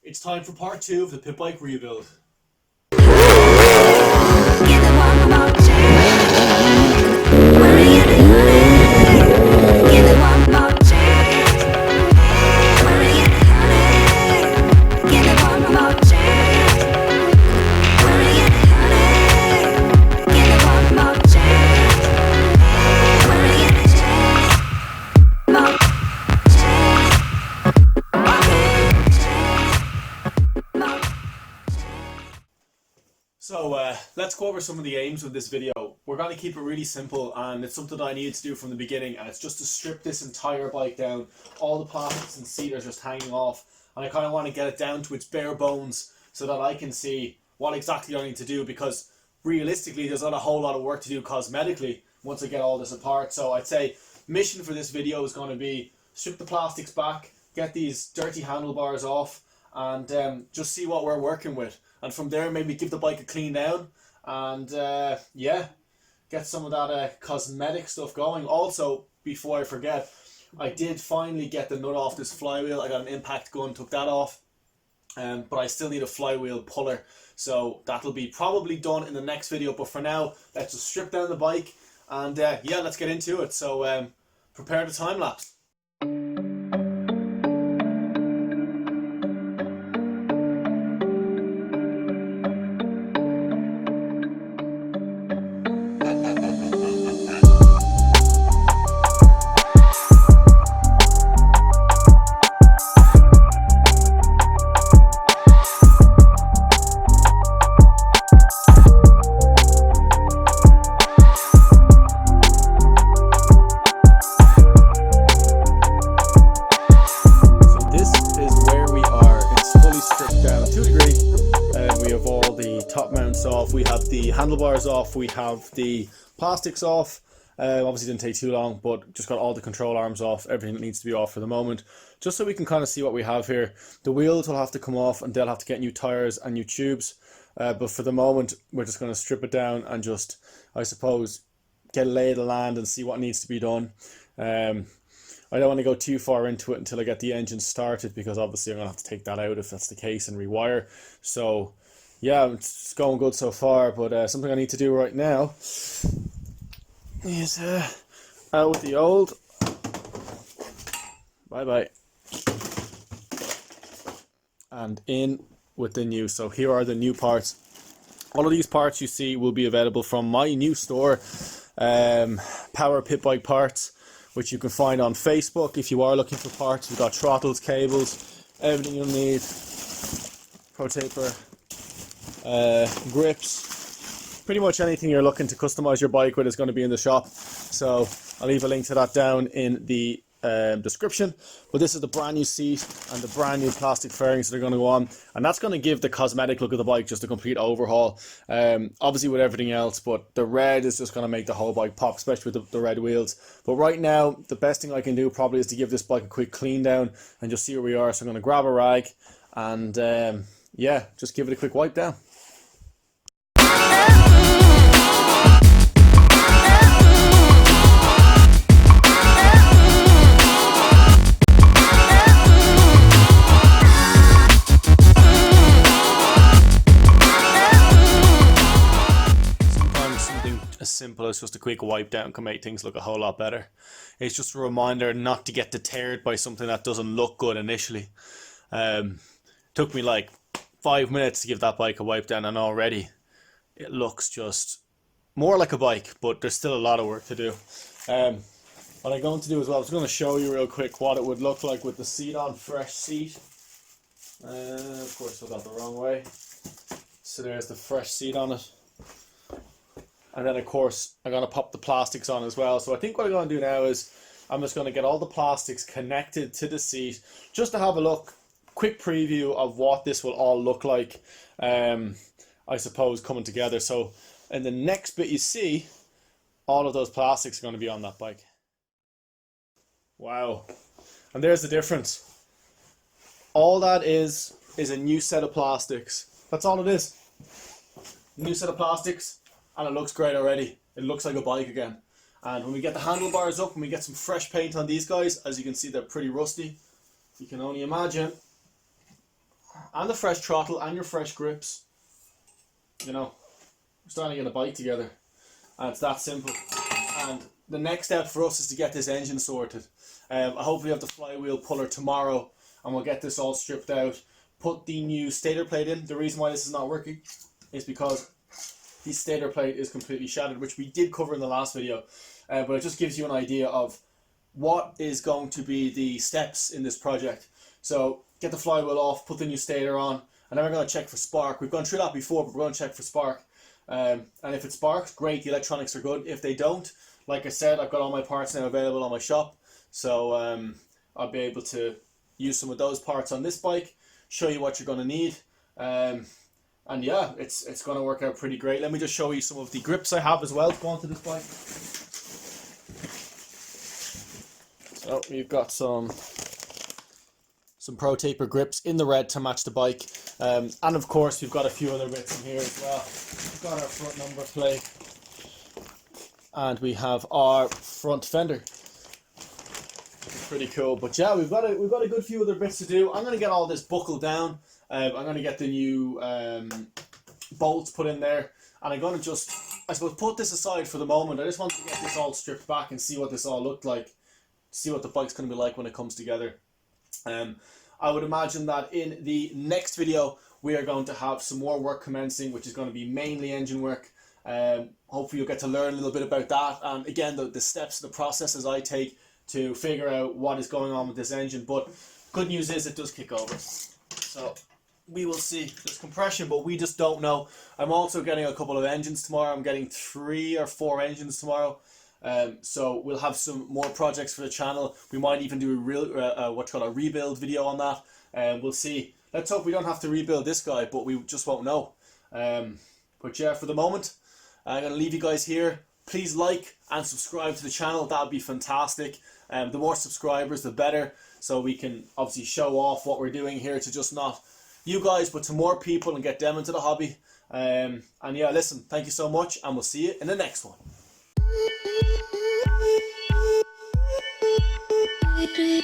It's time for part 2 of the Pitbike rebuild. So let's go over some of the aims of this video. We're going to keep it really simple, and it's something that I needed to do from the beginning, and it's just to strip this entire bike down. All the plastics and seat are just hanging off, and I kind of want to get it down to its bare bones so that I can see what exactly I need to do, because realistically there's not a whole lot of work to do cosmetically once I get all this apart. So I'd say mission for this video is going to be strip the plastics back, get these dirty handlebars off, and just see what we're working with. And from there, maybe give the bike a clean down and yeah, get some of that cosmetic stuff going. Also, before I forget, I did finally get the nut off this flywheel. I got an impact gun, took that off, but I still need a flywheel puller. So that'll be probably done in the next video. But for now, let's just strip down the bike and yeah, let's get into it. So prepare the time lapse. Off, we have the handlebars off, we have the plastics off. Obviously didn't take too long, but just got all the control arms off, everything that needs to be off for the moment, just so we can kind of see what we have here. The wheels will have to come off and they'll have to get new tires and new tubes, but for the moment we're just going to strip it down and just, I suppose, get a lay of the land and see what needs to be done. I don't want to go too far into it until I get the engine started, because obviously I'm going to have to take that out if that's the case and rewire. So yeah, it's going good so far, but something I need to do right now is out with the old, bye-bye, and in with the new. So here are the new parts. All of these parts you see will be available from my new store, Power Pitbike Parts, which you can find on Facebook. If you are looking for parts, we've got throttles, cables, everything you'll need, pro taper, grips, pretty much anything you're looking to customize your bike with is going to be in the shop. So I'll leave a link to that down in the description. But this is the brand new seat and the brand new plastic fairings that are going to go on, and that's going to give the cosmetic look of the bike just a complete overhaul, obviously with everything else, but the red is just going to make the whole bike pop, especially with the red wheels. But right now the best thing I can do probably is to give this bike a quick clean down and just see where we are. So I'm going to grab a rag and yeah, just give it a quick wipe down. As simple as just a quick wipe down can make things look a whole lot better. It's just a reminder not to get deterred by something that doesn't look good initially. Took me like 5 minutes to give that bike a wipe down, and already it looks just more like a bike, but there's still a lot of work to do. What I'm going to do as well, I'm just going to show you real quick what it would look like with the seat on, fresh seat. Of course I got the wrong way. So there's the fresh seat on it. And then of course I'm going to pop the plastics on as well. So I think what I'm going to do now is I'm just going to get all the plastics connected to the seat, just to have a look, quick preview of what this will all look like, I suppose, coming together. So in the next bit you see, all of those plastics are going to be on that bike. Wow. And there's the difference. All that is a new set of plastics. That's all it is. New set of plastics. And it looks great already. It looks like a bike again. And when we get the handlebars up, when we get some fresh paint on these guys, as you can see, they're pretty rusty. You can only imagine and the fresh throttle and your fresh grips, you know, we're starting to get a bike together. And it's that simple. And the next step for us is to get this engine sorted. I hope we have the flywheel puller tomorrow, and we'll get this all stripped out. Put the new stator plate in. The reason why this is not working is because the stator plate is completely shattered, which we did cover in the last video. But it just gives you an idea of what is going to be the steps in this project. So get the flywheel off, put the new stator on, and then we're going to check for spark. We've gone through that before, but we're going to check for spark. And if it sparks, great, the electronics are good. If they don't, like I said, I've got all my parts now available on my shop. So I'll be able to use some of those parts on this bike, show you what you're going to need. And yeah, it's going to work out pretty great. Let me just show you some of the grips I have as well to go onto this bike. So we've got some Pro Taper grips in the red to match the bike. And of course we've got a few other bits in here as well. We've got our front number plate. And we have our front fender. Pretty cool. But yeah, we've got a good few other bits to do. I'm going to get all this buckled down. I'm going to get the new bolts put in there. And I'm going to just, I suppose, put this aside for the moment. I just want to get this all stripped back and see what this all looked like. See what the bike's going to be like when it comes together. I would imagine that in the next video we are going to have some more work commencing, which is going to be mainly engine work. Hopefully you'll get to learn a little bit about that, and again the steps, the processes I take to figure out what is going on with this engine. But good news is it does kick over, so we will see. There's compression, but we just don't know. I'm also getting a couple of engines tomorrow. I'm getting 3 or 4 engines tomorrow. So we'll have some more projects for the channel. We might even do a real what's called a rebuild video on that, and we'll see. Let's hope we don't have to rebuild this guy, but we just won't know. But yeah, for the moment I'm going to leave you guys here. Please like and subscribe to the channel. That would be fantastic. The more subscribers the better, so we can obviously show off what we're doing here to just not you guys but to more people and get them into the hobby. And yeah, listen, thank you so much, and we'll see you in the next one. Beep, beep.